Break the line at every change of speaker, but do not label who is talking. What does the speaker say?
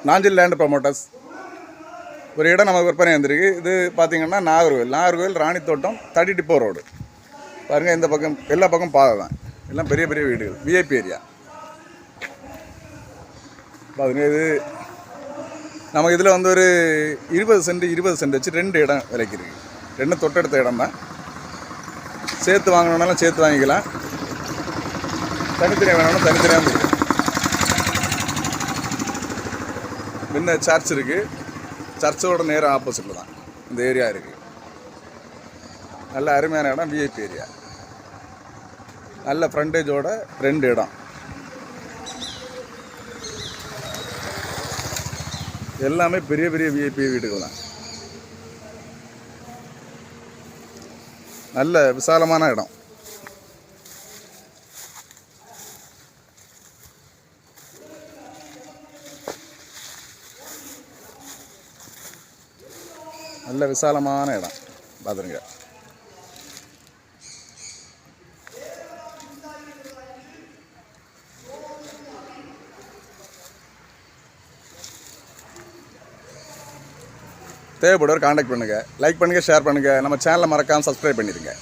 Nanjil land promoters. ஒரு இடம் நமக்கு விற்பனை வந்திருக்கு. இது பார்த்திங்கன்னா நாகர்கோவில் ராணித்தோட்டம் 30 டிப்போ ரோடு. பாருங்கள், இந்த பக்கம் எல்லா பக்கம் பாதை தான், எல்லாம் பெரிய பெரிய வீடுகள், விஐபி ஏரியா. பாருங்க, இது நமக்கு இதில் வந்து ஒரு 20 சென்ட் வச்சு 2 இடம் விலைக்கு இருக்குது. 2 தொட்டெடுத்த இடம் தான். சேர்த்து வாங்கணுன்னாலும் சேர்த்து வாங்கிக்கலாம், தனித்தனியாக வேணும்னா தனித்தனியாக இருக்குது. முன்ன சர்ச் இருக்குது, சர்ச்சோட நேரம் ஆப்போசிட்டில் தான் இந்த ஏரியா இருக்குது. நல்ல அருமையான இடம், விஐபி ஏரியா. நல்ல ஃப்ரண்டேஜோட 2 இடம். எல்லாமே பெரிய பெரிய விஐபி வீடுகள் தான். நல்ல விசாலமான இடம். நல்ல விசாலமான இடம் பார்த்துருங்க. தேவைப்படுவர் காண்டாக்ட் பண்ணுங்கள், லைக் பண்ணுங்கள், ஷேர் பண்ணுங்கள். நம்ம சேனலை மறக்காமல் சப்ஸ்கிரைப் பண்ணிடுங்க.